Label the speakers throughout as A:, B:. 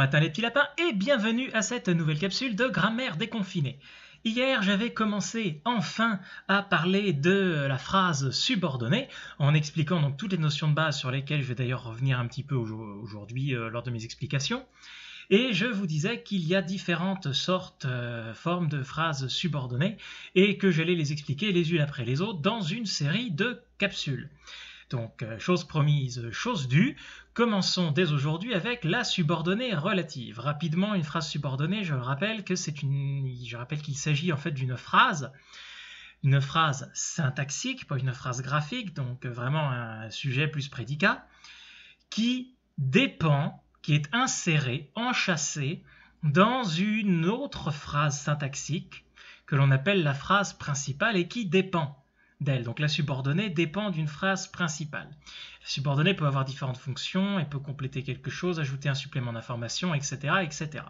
A: matin les petits lapins et bienvenue à cette nouvelle capsule de grammaire déconfinée. Hier j'avais commencé enfin à parler de la phrase subordonnée en expliquant donc toutes les notions de base sur lesquelles je vais d'ailleurs revenir un petit peu aujourd'hui lors de mes explications. Et je vous disais qu'il y a différentes formes de phrases subordonnées et que j'allais les expliquer les unes après les autres dans une série de capsules. Donc, chose promise, chose due, commençons dès aujourd'hui avec la subordonnée relative. Rapidement, une phrase subordonnée, je rappelle qu'il s'agit en fait d'une phrase syntaxique, pas une phrase graphique, donc vraiment un sujet plus prédicat, qui est insérée, enchâssée dans une autre phrase syntaxique que l'on appelle la phrase principale et qui dépend d'elle. Donc la subordonnée dépend d'une phrase principale. La subordonnée peut avoir différentes fonctions, elle peut compléter quelque chose, ajouter un supplément d'information, etc., etc.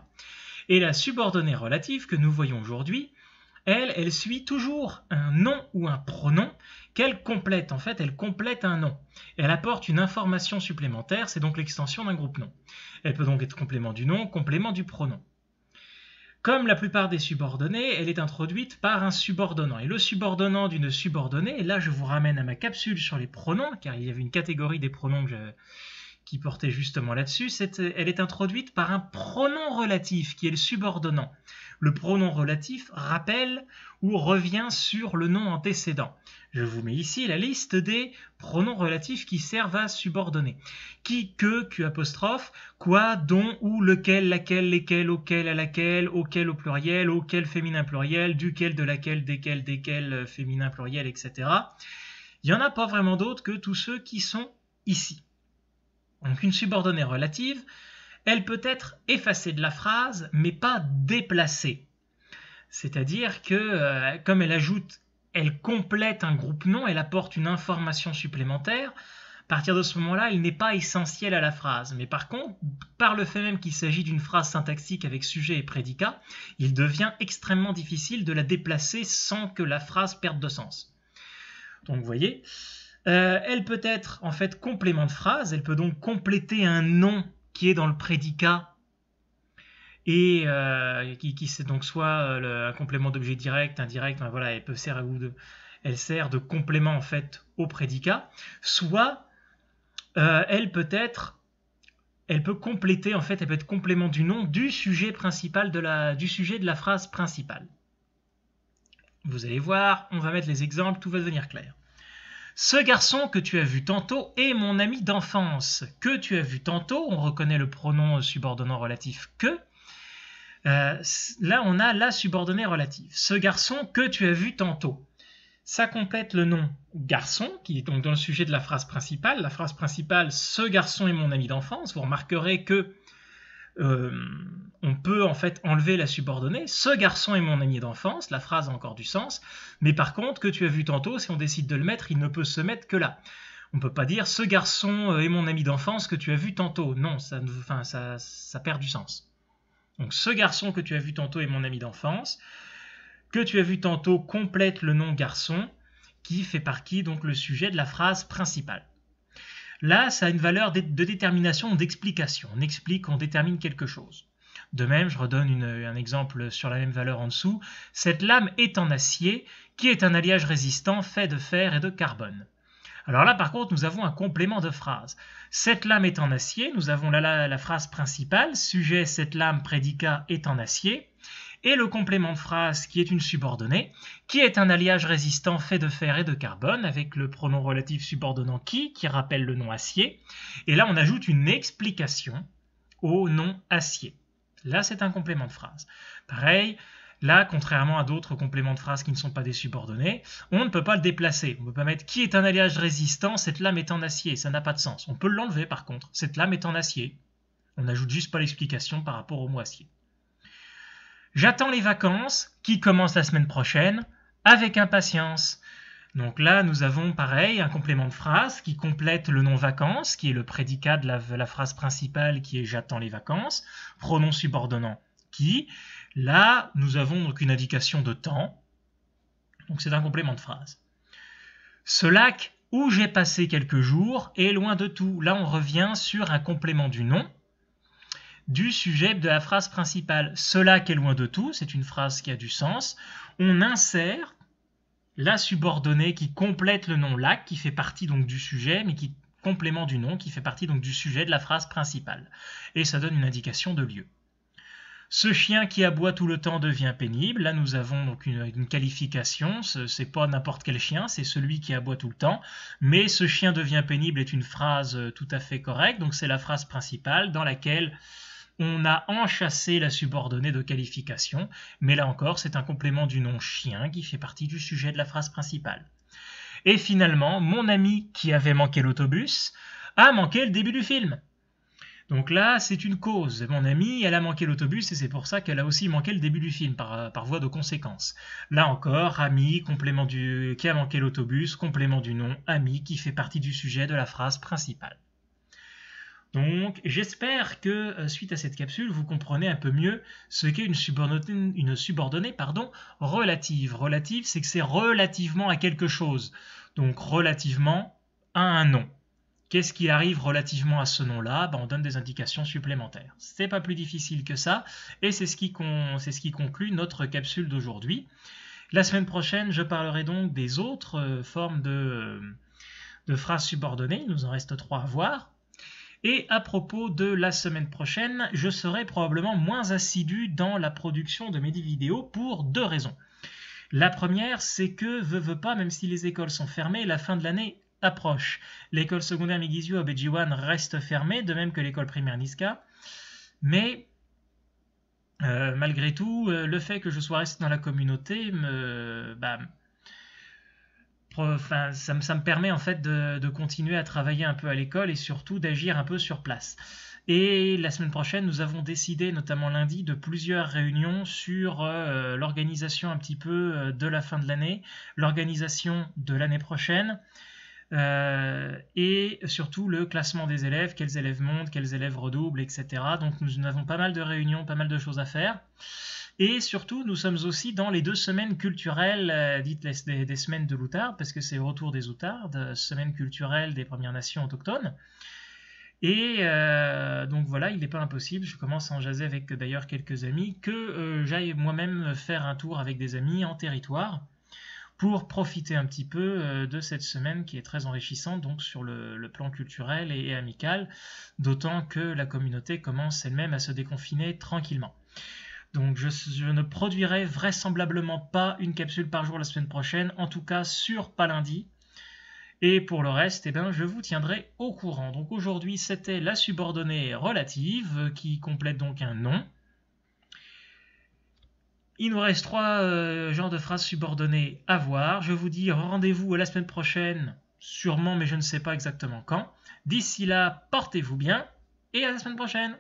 A: Et la subordonnée relative que nous voyons aujourd'hui, elle suit toujours un nom ou un pronom qu'elle complète. En fait, elle complète un nom. Elle apporte une information supplémentaire, c'est donc l'extension d'un groupe nom. Elle peut donc être complément du nom, complément du pronom. Comme la plupart des subordonnées, elle est introduite par un subordonnant. Et le subordonnant d'une subordonnée, et là je vous ramène à ma capsule sur les pronoms, car il y avait une catégorie des pronoms qui portait justement là-dessus, elle est introduite par un pronom relatif qui est le subordonnant. Le pronom relatif rappelle ou revient sur le nom antécédent. Je vous mets ici la liste des pronoms relatifs qui servent à subordonner. Qui, que, Q', quoi, dont, où, lequel, laquelle, lesquels, auquel, à laquelle, auquel au pluriel, auquel féminin pluriel, duquel, de laquelle, desquels féminin pluriel, etc. Il n'y en a pas vraiment d'autres que tous ceux qui sont ici. Donc une subordonnée relative, elle peut être effacée de la phrase, mais pas déplacée. C'est-à-dire que, comme elle complète un groupe nom, elle apporte une information supplémentaire. À partir de ce moment-là, elle n'est pas essentielle à la phrase. Mais par contre, par le fait même qu'il s'agit d'une phrase syntaxique avec sujet et prédicat, il devient extrêmement difficile de la déplacer sans que la phrase perde de sens. Donc vous voyez, elle peut être en fait complément de phrase, elle peut donc compléter un nom qui est dans le prédicat et qui c'est donc soit un complément d'objet direct, indirect, enfin, voilà, elle sert de complément en fait au prédicat, soit elle peut compléter en fait, elle peut être complément du nom du sujet principal du sujet de la phrase principale. Vous allez voir, on va mettre les exemples, tout va devenir clair. Ce garçon que tu as vu tantôt est mon ami d'enfance. Que tu as vu tantôt, on reconnaît le pronom subordonnant relatif que. Là, on a la subordonnée relative. Ce garçon que tu as vu tantôt. Ça complète le nom garçon, qui est donc dans le sujet de la phrase principale. La phrase principale, ce garçon est mon ami d'enfance. Vous remarquerez que on peut en fait enlever la subordonnée. Ce garçon est mon ami d'enfance, la phrase a encore du sens, mais par contre, que tu as vu tantôt, si on décide de le mettre, il ne peut se mettre que là. On ne peut pas dire ce garçon est mon ami d'enfance que tu as vu tantôt. Non, ça perd du sens. Donc ce garçon que tu as vu tantôt est mon ami d'enfance. Que tu as vu tantôt complète le nom garçon qui fait partie donc le sujet de la phrase principale. Là, ça a une valeur de détermination, d'explication. On explique, on détermine quelque chose. De même, je redonne un exemple sur la même valeur en dessous. Cette lame est en acier, qui est un alliage résistant fait de fer et de carbone. Alors là, par contre, nous avons un complément de phrase. Cette lame est en acier, nous avons la phrase principale, sujet, cette lame, prédicat, est en acier. Et le complément de phrase qui est une subordonnée, qui est un alliage résistant fait de fer et de carbone, avec le pronom relatif subordonnant qui rappelle le nom acier. Et là, on ajoute une explication au nom acier. Là, c'est un complément de phrase. Pareil, là, contrairement à d'autres compléments de phrase qui ne sont pas des subordonnées, on ne peut pas le déplacer. On ne peut pas mettre qui est un alliage résistant, cette lame est en acier. Ça n'a pas de sens. On peut l'enlever par contre. Cette lame est en acier. On n'ajoute juste pas l'explication par rapport au mot acier. J'attends les vacances qui commencent la semaine prochaine avec impatience. Donc là, nous avons pareil un complément de phrase qui complète le nom vacances, qui est le prédicat de la phrase principale qui est j'attends les vacances, pronom subordonnant qui. Là, nous avons donc une indication de temps. Donc c'est un complément de phrase. Ce lac où j'ai passé quelques jours est loin de tout. Là, on revient sur un complément du nom. du sujet de la phrase principale. Cela qui est loin de tout, c'est une phrase qui a du sens. On insère la subordonnée qui complète le nom lac, qui fait partie donc du sujet, mais qui complément du nom, qui fait partie donc du sujet de la phrase principale. Et ça donne une indication de lieu. Ce chien qui aboie tout le temps devient pénible. Là, nous avons donc une qualification. C'est pas n'importe quel chien, c'est celui qui aboie tout le temps. Mais ce chien devient pénible est une phrase tout à fait correcte. Donc, c'est la phrase principale dans laquelle on a enchâssé la subordonnée de qualification. Mais là encore, c'est un complément du nom chien qui fait partie du sujet de la phrase principale. Et finalement, mon ami qui avait manqué l'autobus a manqué le début du film. Donc là, c'est une cause. Mon amie, elle a manqué l'autobus et c'est pour ça qu'elle a aussi manqué le début du film, par voie de conséquence. Là encore, ami, complément qui a manqué l'autobus, complément du nom, ami, qui fait partie du sujet de la phrase principale. Donc, j'espère que, suite à cette capsule, vous comprenez un peu mieux ce qu'est une subordonnée relative. Relative, c'est que c'est relativement à quelque chose. Donc, relativement à un nom. Qu'est-ce qui arrive relativement à ce nom-là? On donne des indications supplémentaires. C'est pas plus difficile que ça, et c'est ce qui conclut notre capsule d'aujourd'hui. La semaine prochaine, je parlerai donc des autres formes de phrases subordonnées. Il nous en reste 3 à voir. Et à propos de la semaine prochaine, je serai probablement moins assidu dans la production de mes vidéos pour 2 raisons. La première, c'est que, veut pas, même si les écoles sont fermées, la fin de l'année approche. L'école secondaire Migizio à Bejiwan reste fermée, de même que l'école primaire Niska. Mais malgré tout, le fait que je sois resté dans la communauté ça me permet en fait de continuer à travailler un peu à l'école et surtout d'agir un peu sur place. Et la semaine prochaine, nous avons décidé, notamment lundi, de plusieurs réunions sur l'organisation un petit peu de la fin de l'année, l'organisation de l'année prochaine, et surtout le classement des élèves, quels élèves montent, quels élèves redoublent, etc. Donc nous avons pas mal de réunions, pas mal de choses à faire. Et surtout, nous sommes aussi dans les 2 semaines culturelles, dites des semaines de l'Outard, parce que c'est le retour des Outardes, semaine culturelle des Premières Nations autochtones. Et donc voilà, il n'est pas impossible, je commence à en jaser avec d'ailleurs quelques amis, que j'aille moi-même faire un tour avec des amis en territoire pour profiter un petit peu de cette semaine qui est très enrichissante donc sur le plan culturel et amical, d'autant que la communauté commence elle-même à se déconfiner tranquillement. Donc je ne produirai vraisemblablement pas une capsule par jour la semaine prochaine, en tout cas pas lundi. Et pour le reste, je vous tiendrai au courant. Donc aujourd'hui, c'était la subordonnée relative qui complète donc un nom. Il nous reste 3 genres de phrases subordonnées à voir. Je vous dis rendez-vous à la semaine prochaine, sûrement, mais je ne sais pas exactement quand. D'ici là, portez-vous bien et à la semaine prochaine.